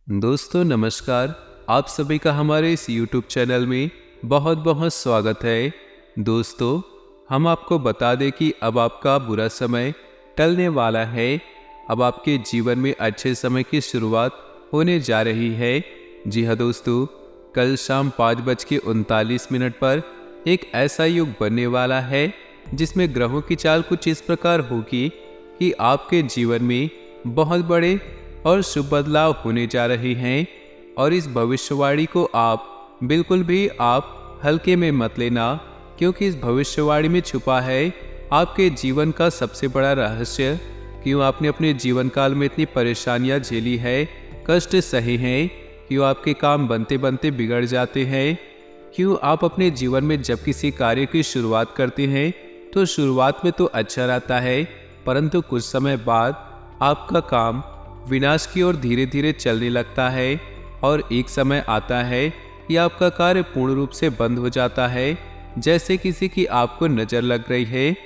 दोस्तों नमस्कार। आप सभी का हमारे इस YouTube चैनल में बहुत बहुत स्वागत है। दोस्तों, हम आपको बता दें कि अब आपका बुरा समय टलने वाला है। अब आपके जीवन में अच्छे समय की शुरुआत होने जा रही है। जी हाँ दोस्तों, कल शाम 5:39 पर एक ऐसा युग बनने वाला है जिसमें ग्रहों की चाल कुछ इस प्रकार होगी कि आपके जीवन में बहुत बड़े और शुभ बदलाव होने जा रहे हैं। और इस भविष्यवाणी को आप बिल्कुल भी आप हल्के में मत लेना, क्योंकि इस भविष्यवाणी में छुपा है आपके जीवन का सबसे बड़ा रहस्य। क्यों आपने अपने जीवन काल में इतनी परेशानियां झेली है, कष्ट सहे हैं, क्यों आपके काम बनते बनते बिगड़ जाते हैं, क्यों आप अपने जीवन में जब किसी कार्य की शुरुआत करते हैं तो शुरुआत में तो अच्छा रहता है, परंतु कुछ समय बाद आपका काम विनाश की ओर धीरे धीरे चलने लगता है और एक समय आता है कि आपका कार्य पूर्ण रूप से बंद हो जाता है, जैसे किसी की आपको नजर लग रही है।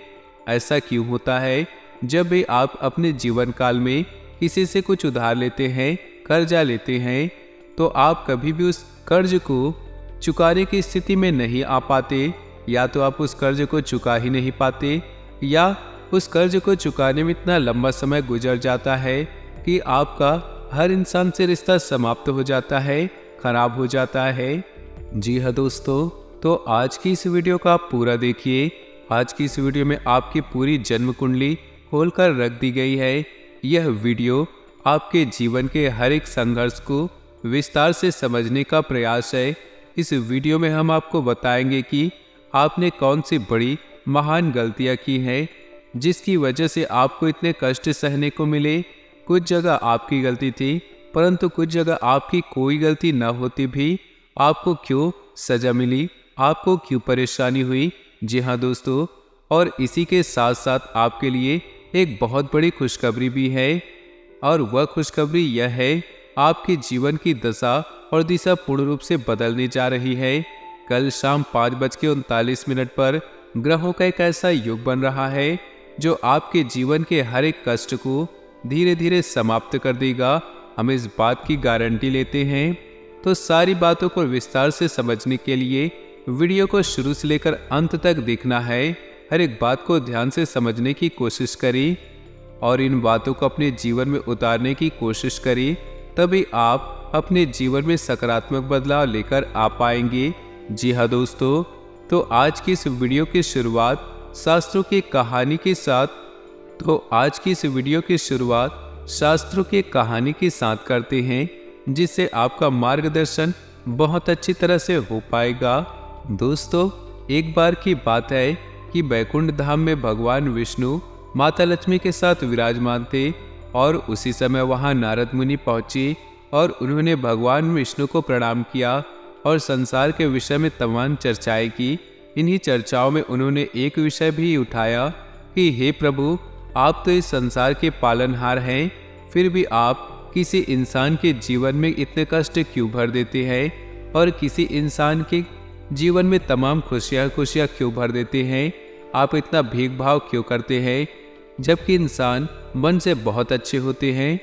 ऐसा क्यों होता है? जब भी आप अपने जीवन काल में किसी से कुछ उधार लेते हैं, कर्जा लेते हैं, तो आप कभी भी उस कर्ज को चुकाने की स्थिति में नहीं आ पाते। या तो आप उस कर्ज को चुका ही नहीं पाते, या उस कर्ज को चुकाने में इतना लंबा समय गुजर जाता है कि आपका हर इंसान से रिश्ता समाप्त हो जाता है, खराब हो जाता है। जी हाँ दोस्तों, तो आज की इस वीडियो को आप पूरा देखिए। आज की इस वीडियो में आपकी पूरी जन्म कुंडली खोलकर रख दी गई है। यह वीडियो आपके जीवन के हर एक संघर्ष को विस्तार से समझने का प्रयास है। इस वीडियो में हम आपको बताएंगे कि आपने कौन सी बड़ी महान गलतियां की हैं जिसकी वजह से आपको इतने कष्ट सहने को मिले। कुछ जगह आपकी गलती थी, परंतु कुछ जगह आपकी कोई गलती न होती भी आपको क्यों सजा मिली, आपको क्यों परेशानी हुई। जी हाँ दोस्तों, और इसी के साथ साथ आपके लिए एक बहुत बड़ी खुशखबरी भी है। और वह खुशखबरी यह है, आपके जीवन की दशा और दिशा पूर्ण रूप से बदलने जा रही है। कल शाम 5:39 पर ग्रहों का एक ऐसा युग बन रहा है जो आपके जीवन के हर एक कष्ट को धीरे धीरे समाप्त कर देगा। हम इस बात की गारंटी लेते हैं। तो सारी बातों को विस्तार से समझने के लिए वीडियो को शुरू से लेकर अंत तक देखना है। हर एक बात को ध्यान से समझने की कोशिश करें और इन बातों को अपने जीवन में उतारने की कोशिश करें, तभी आप अपने जीवन में सकारात्मक बदलाव लेकर आ पाएंगे। जी हाँ दोस्तों, तो आज की इस वीडियो की शुरुआत शास्त्रों की कहानी के साथ शास्त्रों की कहानी के साथ करते हैं, जिससे आपका मार्गदर्शन बहुत अच्छी तरह से हो पाएगा। दोस्तों, एक बार की बात है कि बैकुंठ धाम में भगवान विष्णु माता लक्ष्मी के साथ विराजमान थे और उसी समय वहां नारद मुनि पहुंचे और उन्होंने भगवान विष्णु को प्रणाम किया और संसार के विषय में तमाम चर्चाएं की। इन्हीं चर्चाओं में उन्होंने एक विषय भी उठाया कि हे प्रभु, आप तो इस संसार के पालनहार हैं, फिर भी आप किसी इंसान के जीवन में इतने कष्ट क्यों भर देते हैं और किसी इंसान के जीवन में तमाम खुशियाँ क्यों भर देते हैं। आप इतना भेदभाव क्यों करते हैं, जबकि इंसान मन से बहुत अच्छे होते हैं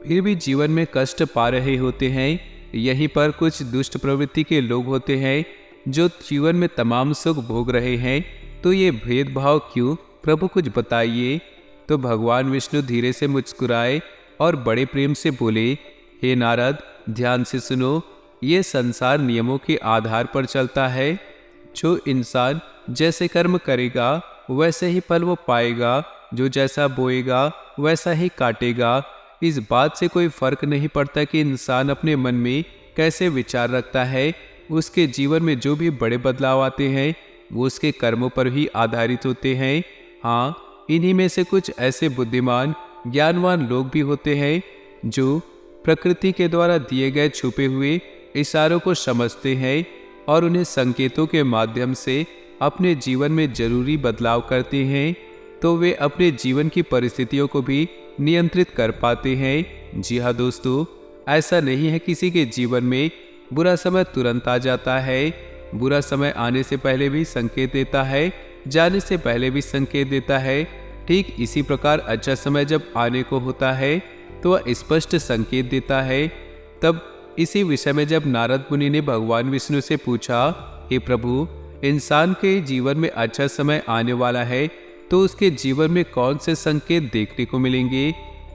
फिर भी जीवन में कष्ट पा रहे होते हैं। यहीं पर कुछ दुष्ट प्रवृत्ति के लोग होते हैं जो जीवन में तमाम सुख भोग रहे हैं। तो ये भेदभाव क्यों, प्रभु कुछ बताइए। तो भगवान विष्णु धीरे से मुस्कुराए और बड़े प्रेम से बोले, हे नारद, ध्यान से सुनो। ये संसार नियमों के आधार पर चलता है। जो इंसान जैसे कर्म करेगा वैसे ही फल वो पाएगा, जो जैसा बोएगा वैसा ही काटेगा। इस बात से कोई फर्क नहीं पड़ता कि इंसान अपने मन में कैसे विचार रखता है। उसके जीवन में जो भी बड़े बदलाव आते हैं वो उसके कर्मों पर ही आधारित होते हैं। हाँ, इन्हीं में से कुछ ऐसे बुद्धिमान ज्ञानवान लोग भी होते हैं जो प्रकृति के द्वारा दिए गए छुपे हुए इशारों को समझते हैं और उन्हें संकेतों के माध्यम से अपने जीवन में जरूरी बदलाव करते हैं, तो वे अपने जीवन की परिस्थितियों को भी नियंत्रित कर पाते हैं। जी हाँ दोस्तों, ऐसा नहीं है किसी के जीवन में बुरा समय तुरंत आ जाता है। बुरा समय आने से पहले भी संकेत देता है, जाने से पहले भी संकेत देता है। ठीक इसी प्रकार अच्छा समय जब आने को होता है तो वह स्पष्ट संकेत देता है। तब इसी विषय में जब नारद मुनि ने भगवान विष्णु से पूछा, हे प्रभु, इंसान के जीवन में अच्छा समय आने वाला है तो उसके जीवन में कौन से संकेत देखने को मिलेंगे,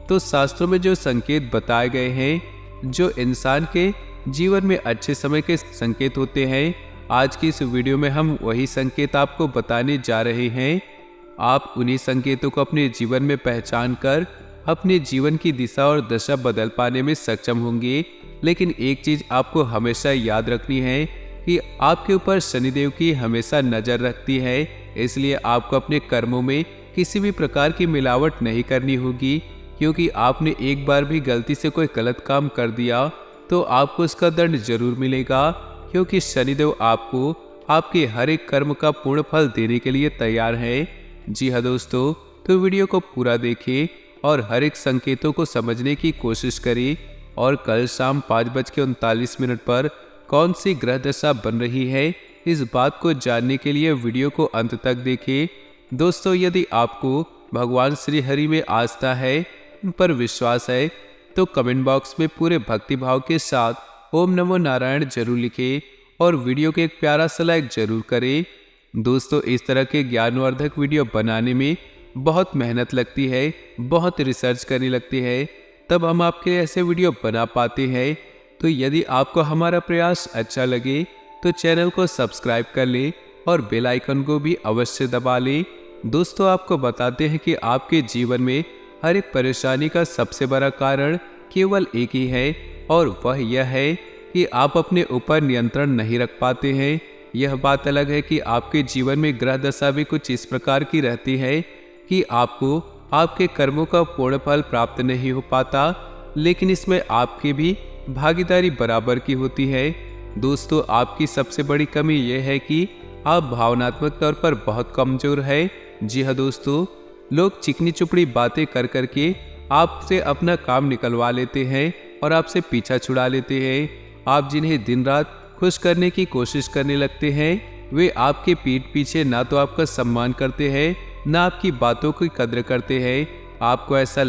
तो शास्त्रों में जो संकेत बताए गए हैं, जो इंसान के जीवन में अच्छे समय के संकेत होते हैं, आज की इस वीडियो में हम वही संकेत आपको बताने जा रहे हैं। आप उन्हीं संकेतों को अपने जीवन में पहचान कर अपने जीवन की दिशा और दशा बदल पाने में सक्षम होंगे। लेकिन एक चीज आपको हमेशा याद रखनी है कि आपके ऊपर शनिदेव की हमेशा नजर रखती है, इसलिए आपको अपने कर्मों में किसी भी प्रकार की मिलावट नहीं करनी होगी, क्योंकि आपने एक बार भी गलती से कोई गलत काम कर दिया तो आपको उसका दंड जरूर मिलेगा, क्योंकि शनिदेव आपको आपके हर एक कर्म का पूर्ण फल देने के लिए तैयार है। जी हाँ दोस्तों, तो वीडियो को पूरा देखें और हर एक संकेतों को समझने की कोशिश करें। और कल शाम 5:39 पर कौन सी ग्रह दशा बन रही है, इस बात को जानने के लिए वीडियो को अंत तक देखें। दोस्तों, यदि आपको भगवान श्री हरि में आस्था है, उन पर विश्वास है, तो कमेंट बॉक्स में पूरे भक्ति भाव के साथ ओम नमो नारायण जरूर लिखें और वीडियो को एक प्यारा सा लाइक जरूर करें। दोस्तों, इस तरह के ज्ञानवर्धक वीडियो बनाने में बहुत मेहनत लगती है, बहुत रिसर्च करनी लगती है, तब हम आपके लिए ऐसे वीडियो बना पाते हैं। तो यदि आपको हमारा प्रयास अच्छा लगे तो चैनल को सब्सक्राइब कर लें और बेल आइकन को भी अवश्य दबा लें। दोस्तों, आपको बताते हैं कि आपके जीवन में हर एक परेशानी का सबसे बड़ा कारण केवल एक ही है, और वह यह है कि आप अपने ऊपर नियंत्रण नहीं रख पाते हैं। यह बात अलग है कि आपके जीवन में ग्रह दशा भी कुछ इस प्रकार की रहती है कि आपको आपके कर्मों का पूर्ण फल प्राप्त नहीं हो पाता, लेकिन इसमें आपकी भी भागीदारी बराबर की होती है। दोस्तों, आपकी सबसे बड़ी कमी यह है कि आप भावनात्मक तौर पर बहुत कमजोर है। जी हाँ दोस्तों, लोग चिकनी चुपड़ी बातें कर करके आपसे अपना काम निकलवा लेते हैं और आपसे पीछा छुड़ा लेते हैं। आप जिन्हें दिन रात खुश करने की कोशिश करने लगते हैं, वे आपके पीठ पीछे ना तो आपका सम्मान करते हैं, ना आपकी बातों की कद्र करते हैं। आपको ऐसा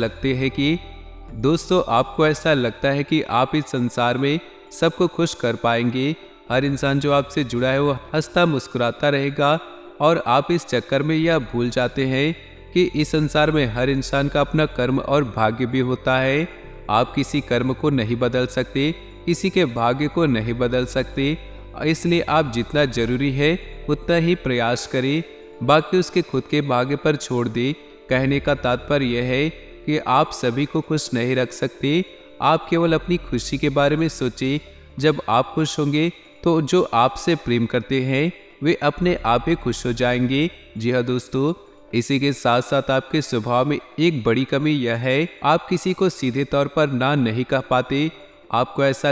लगता है कि आप इस संसार में सबको खुश कर पाएंगे। हर इंसान जो आपसे जुड़ा है वो हंसता मुस्कुराता रहेगा, और आप इस चक्कर में यह भूल जाते हैं कि इस संसार में हर इंसान का अपना कर्म और भाग्य भी होता है। आप किसी कर्म को नहीं बदल सकते, किसी के भाग्य को नहीं बदल सकते, इसलिए आप जितना जरूरी है उतना ही प्रयास करें, बाकी उसके खुद के भाग्य पर छोड़ दे। कहने का तात्पर्य यह है कि आप सभी को खुश नहीं रख सकते, आप केवल अपनी खुशी के बारे में सोचें। जब आप खुश होंगे तो जो आपसे प्रेम करते हैं वे अपने आप ही खुश हो जाएंगे। जी हाँ दोस्तों, इसी के साथ साथ आपके स्वभाव में एक बड़ी कमी यह है, आप किसी को सीधे तौर पर ना नहीं कह पाते। आपको ऐसा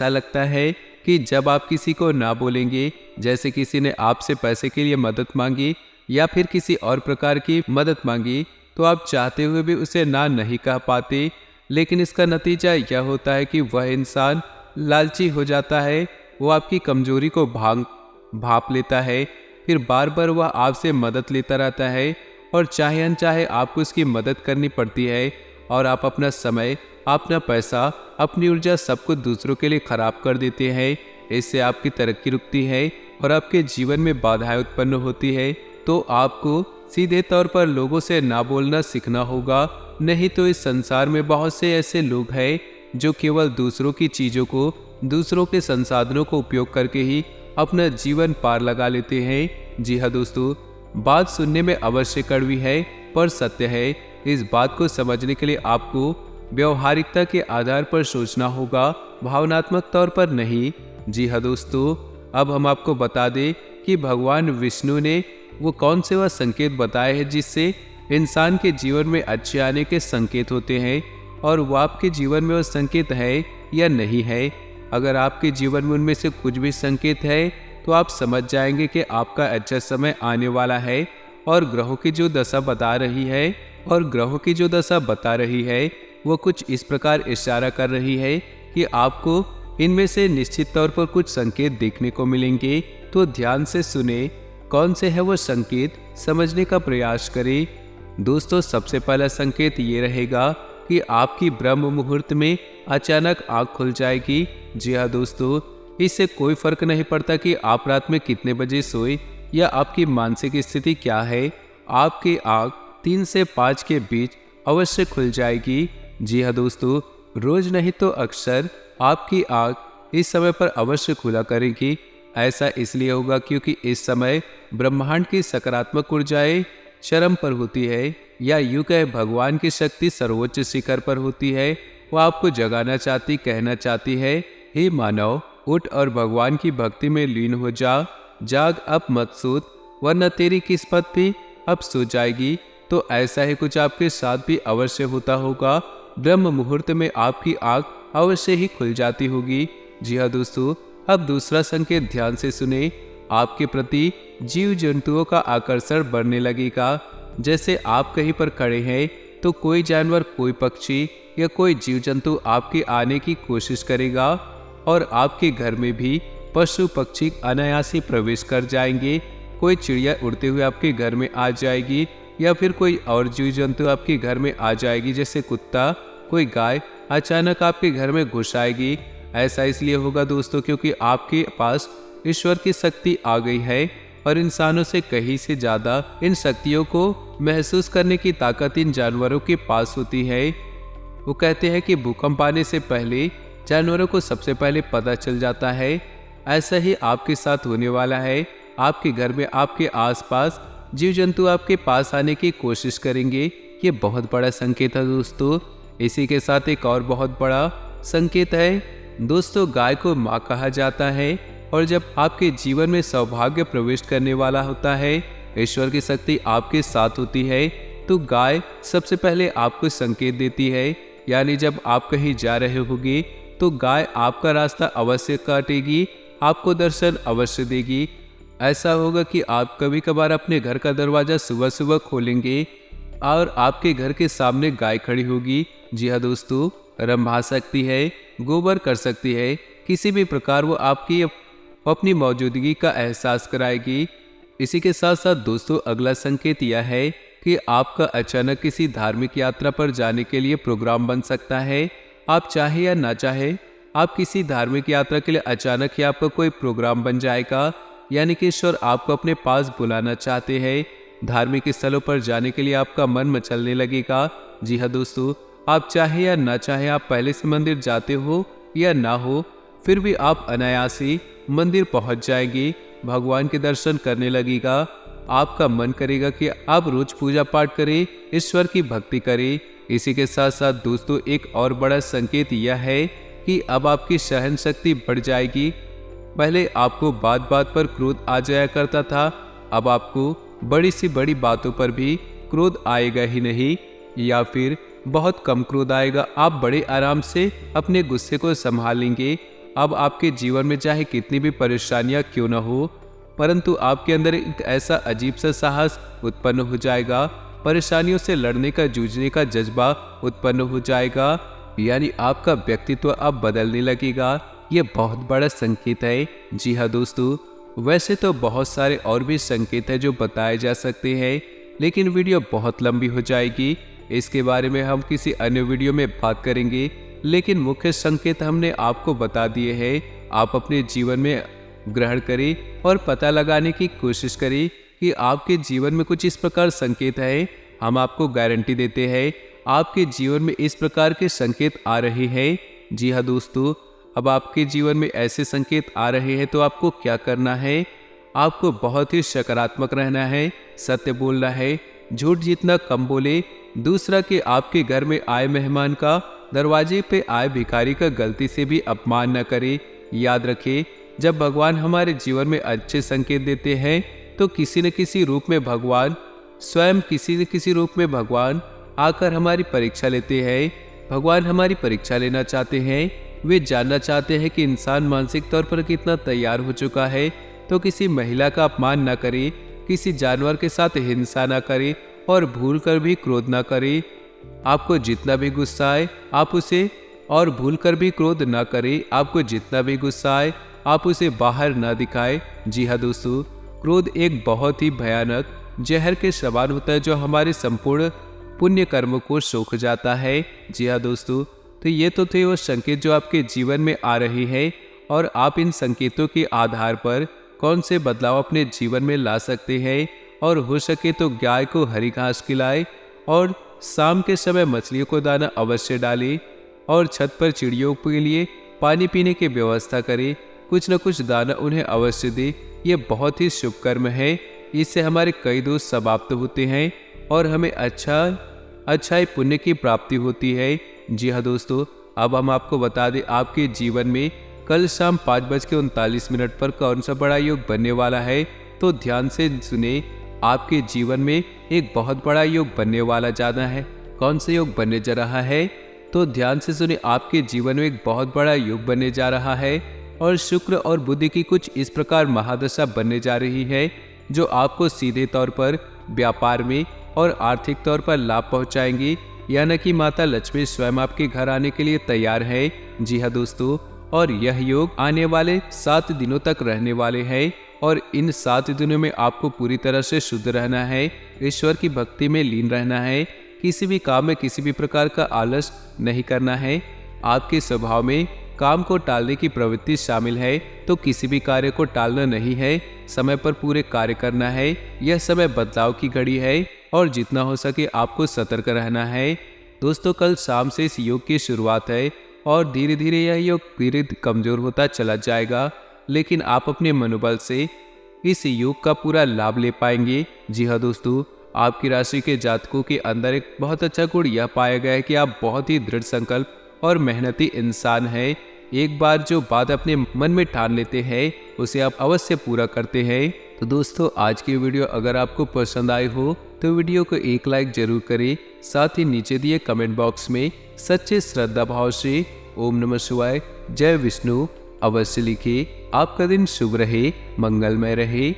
लगता है कि जब आप किसी को ना बोलेंगे, जैसे किसी ने आपसे पैसे के लिए मदद मांगी या फिर किसी और प्रकार की मदद मांगी, तो आप चाहते हुए भी उसे ना नहीं कह पाते। लेकिन इसका नतीजा यह होता है कि वह इंसान लालची हो जाता है, वो आपकी कमजोरी को भांप लेता है, फिर बार बार वह आपसे मदद लेता रहता है, और चाहे अनचाहे आपको उसकी मदद करनी पड़ती है, और आप अपना समय, अपना पैसा, अपनी ऊर्जा सब कुछ दूसरों के लिए खराब कर देते हैं। इससे आपकी तरक्की रुकती है और आपके जीवन में बाधाएं उत्पन्न होती है। तो आपको सीधे तौर पर लोगों से ना बोलना सीखना होगा, नहीं तो इस संसार में बहुत से ऐसे लोग हैं जो केवल दूसरों की चीज़ों को, दूसरों के संसाधनों को उपयोग करके ही अपना जीवन पार लगा लेते हैं। जी हाँ दोस्तों, बात सुनने में अवश्य कड़वी है पर सत्य है। इस बात को समझने के लिए आपको व्यवहारिकता के आधार पर सोचना होगा, भावनात्मक तौर पर नहीं। जी हाँ दोस्तों, अब हम आपको बता दें कि भगवान विष्णु ने वो कौन से वह संकेत बताए हैं जिससे इंसान के जीवन में अच्छे आने के संकेत होते हैं, और वो आपके जीवन में वो संकेत है या नहीं है। अगर आपके जीवन में उनमें से कुछ भी संकेत है तो आप समझ जाएंगे कि आपका अच्छा समय आने वाला है। और ग्रहों की जो दशा बता रही है वो कुछ इस प्रकार इशारा कर रही है कि आपको इनमें से निश्चित तौर पर कुछ संकेत देखने को मिलेंगे। तो ध्यान से सुने, कौन से है वो संकेत, समझने का प्रयास करें। दोस्तों, सबसे पहला संकेत ये रहेगा कि कि आपकी ब्रह्म मुहूर्त में अचानक आँख खुल जाएगी। जी हाँ दोस्तों, इससे कोई फर्क नहीं पड़ता कि आप रात में कितने बजे सोए या आपकी मानसिक स्थिति क्या है, आपकी आँख 3 से 5 के बीच अवश्य खुल जाएगी। जी हाँ दोस्तों, रोज नहीं तो अक्सर आपकी आँख इस समय पर अवश्य खुला करेगी। ऐसा इसलिए होगा क्योंकि इस समय ब्रह्मांड की सकारात्मक ऊर्जाएं चरम पर होती है, या यूं कहे भगवान की शक्ति सर्वोच्च शिखर पर होती है। वो आपको जगाना चाहती, कहना चाहती है, हे मानव, उठ और भगवान की भक्ति में लीन हो जा। जाग, अब मत सूत, वरना तेरी किस्मत भी अब सो जाएगी। तो ऐसा ही कुछ आपके साथ भी अवश्य होता होगा। ब्रह्म मुहूर्त में आपकी आंख अवश्य ही खुल जाती होगी। जी हाँ दोस्तों, अब दूसरा संकेत ध्यान से सुने। आपके प्रति जीव जंतुओं का आकर्षण बढ़ने लगेगा। जैसे आप कहीं पर खड़े हैं तो कोई जानवर, कोई पक्षी या कोई जीव जंतु आपके आने की कोशिश करेगा, और आपके घर में भी पशु पक्षी अनायास ही प्रवेश कर जाएंगे। कोई चिड़िया उड़ते हुए आपके घर में आ जाएगी, या फिर कोई और जीव जंतु आपके घर में आ जाएगी, जैसे कुत्ता, कोई गाय अचानक आपके घर में घुस आएगी। ऐसा इसलिए होगा दोस्तों क्योंकि आपके पास ईश्वर की शक्ति आ गई है, और इंसानों से कहीं से ज्यादा इन शक्तियों को महसूस करने की ताकत इन जानवरों के पास होती है। वो कहते हैं कि भूकंप आने से पहले जानवरों को सबसे पहले पता चल जाता है। ऐसा ही आपके साथ होने वाला है। आपके घर में, आपके आसपास जीव जंतु आपके पास आने की कोशिश करेंगे। ये बहुत बड़ा संकेत है दोस्तों। इसी के साथ एक और बहुत बड़ा संकेत है दोस्तों, गाय को माँ कहा जाता है, और जब आपके जीवन में सौभाग्य प्रवेश करने वाला होता है, ईश्वर की शक्ति आपके साथ होती है, तो गाय सबसे पहले आपको संकेत देती है। यानी जब आप कहीं जा रहे होगे तो गाय आपका रास्ता अवश्य काटेगी, आपको दर्शन अवश्य देगी। ऐसा होगा कि आप कभी कभार अपने घर का दरवाजा सुबह सुबह खोलेंगे और आपके घर के सामने गाय खड़ी होगी। जी हाँ दोस्तों, रंभा सकती है, गोबर कर सकती है, किसी भी प्रकार वो आपकी अपनी मौजूदगी का एहसास कराएगी। इसी के साथ साथ दोस्तों, अगला संकेत यह है कि आपका अचानक किसी धार्मिक यात्रा पर जाने के लिए प्रोग्राम बन सकता है। आप चाहे या ना चाहे, आप किसी धार्मिक यात्रा के लिए अचानक ही आपका कोई प्रोग्राम बन जाएगा। यानी कि ईश्वर आपको अपने पास बुलाना चाहते हैं। धार्मिक स्थलों पर जाने के लिए आपका मन मचलने लगेगा। जी हाँ दोस्तों, आप चाहे या ना चाहे, आप पहले से मंदिर जाते हो या ना हो, फिर भी आप अनायास ही मंदिर पहुंच जाएंगे, भगवान के दर्शन करने लगेगा। आपका मन करेगा कि आप रोज पूजा पाठ करें, ईश्वर की भक्ति करें। इसी के साथ साथ दोस्तों, एक और बड़ा संकेत यह है कि अब आपकी सहन शक्ति बढ़ जाएगी। पहले आपको बात बात पर क्रोध आ जाया करता था, अब आपको बड़ी सी बड़ी बातों पर भी क्रोध आएगा ही नहीं, या फिर बहुत कम क्रोध आएगा। आप बड़े आराम से अपने गुस्से को संभालेंगे। अब आपके जीवन में चाहे कितनी भी परेशानियां क्यों न हो, परंतु आपके अंदर एक ऐसा अजीब सा साहस उत्पन्न हो जाएगा। परेशानियों से लड़ने का, जूझने का जज्बा उत्पन्न हो जाएगा। यानी आपका व्यक्तित्व अब बदलने लगेगा। ये बहुत बड़ा संकेत है। जी हाँ दोस्तों, वैसे तो बहुत सारे और भी संकेत है जो बताए जा सकते हैं, लेकिन वीडियो बहुत लंबी हो जाएगी। इसके बारे में हम किसी अन्य वीडियो में बात करेंगे, लेकिन मुख्य संकेत हमने आपको बता दिए हैं। आप अपने जीवन में ग्रहण करें और पता लगाने की कोशिश करें कि आपके जीवन में कुछ इस प्रकार संकेत है। हम आपको गारंटी देते हैं आपके जीवन में इस प्रकार के संकेत आ रहे हैं। जी हाँ दोस्तों, अब आपके जीवन में ऐसे संकेत आ रहे हैं तो आपको क्या करना है? आपको बहुत ही सकारात्मक रहना है, सत्य बोलना है, झूठ जितना कम बोले। दूसरा कि आपके घर में आए मेहमान का, दरवाजे पे आए भिखारी का गलती से भी अपमान न करे। याद रखें, जब भगवान हमारे जीवन में अच्छे संकेत देते हैं तो किसी न किसी रूप में भगवान स्वयं, किसी न किसी रूप में भगवान आकर हमारी परीक्षा लेते हैं। भगवान हमारी परीक्षा लेना चाहते हैं। वे जानना चाहते हैं कि इंसान मानसिक तौर पर कितना तैयार हो चुका है। तो किसी महिला का अपमान न करे, किसी जानवर के साथ हिंसा न करे, और भूल कर भी क्रोध न करे। आपको जितना भी गुस्सा आए आप उसे, और भूल कर भी क्रोध न करे। आपको जितना भी गुस्सा आए आप उसे बाहर न दिखाए। जी हाँ दोस्तों, क्रोध एक बहुत ही भयानक जहर के समान होता है जो हमारे संपूर्ण पुण्य कर्मों को सोख जाता है। जी हाँ दोस्तों, तो ये तो थे वो संकेत जो आपके जीवन में आ रहे हैं और आप इन संकेतों के आधार पर कौन से बदलाव अपने जीवन में ला सकते हैं। और हो सके तो गाय को हरी घास खिलाएं और शाम के समय मछलियों को दाना अवश्य डालें और छत पर चिड़ियों के लिए पानी पीने की व्यवस्था करें। कुछ न कुछ दाना उन्हें अवश्य दे। ये बहुत ही शुभ कर्म है। इससे हमारे कई दोष समाप्त होते हैं और हमें अच्छाई पुण्य की प्राप्ति होती है। जी हाँ दोस्तों, अब हम आपको बता दें आपके जीवन में कल शाम 5:39 पर कौन सा बड़ा योग बनने वाला है। तो ध्यान से सुने, आपके जीवन में एक बहुत बड़ा योग बनने वाला जाना है। कौन सा योग बनने जा रहा है? तो ध्यान से सुने, आपके जीवन में एक बहुत बड़ा योग बनने जा रहा है और शुक्र और बुध की कुछ इस प्रकार महादशा बनने जा रही है जो आपको सीधे तौर पर व्यापार में और आर्थिक तौर पर लाभ पहुंचाएंगी। यानी कि माता लक्ष्मी स्वयं आपके घर आने के लिए तैयार है। जी हाँ दोस्तों, और यह योग आने वाले 7 दिनों तक रहने वाले हैं और इन 7 दिनों में आपको पूरी तरह से शुद्ध रहना है, ईश्वर की भक्ति में लीन रहना है, किसी भी काम में किसी भी प्रकार का आलस नहीं करना है। आपके स्वभाव में काम को टालने की प्रवृत्ति शामिल है, तो किसी भी कार्य को टालना नहीं है, समय पर पूरे कार्य करना है। यह समय बदलाव की घड़ी है और जितना हो सके आपको सतर्क रहना है। दोस्तों, कल शाम से इस योग की शुरुआत है और धीरे धीरे यह योग धीरे कमजोर होता चला जाएगा, लेकिन आप अपने मनोबल से इस योग का पूरा लाभ ले पाएंगे। जी हाँ दोस्तों, आपकी राशि के जातकों के अंदर एक बहुत अच्छा गुण यह पाया गया है कि आप बहुत ही दृढ़ संकल्प और मेहनती इंसान हैं। एक बार जो बात अपने मन में ठान लेते हैं उसे आप अवश्य पूरा करते हैं। तो दोस्तों, आज की वीडियो अगर आपको पसंद आई हो तो वीडियो को एक लाइक जरूर करें। साथ ही नीचे दिए कमेंट बॉक्स में सच्चे श्रद्धा भाव से ओम नमः शिवाय, जय विष्णु अवश्य लिखिए। आपका दिन शुभ रहे, मंगलमय रहे।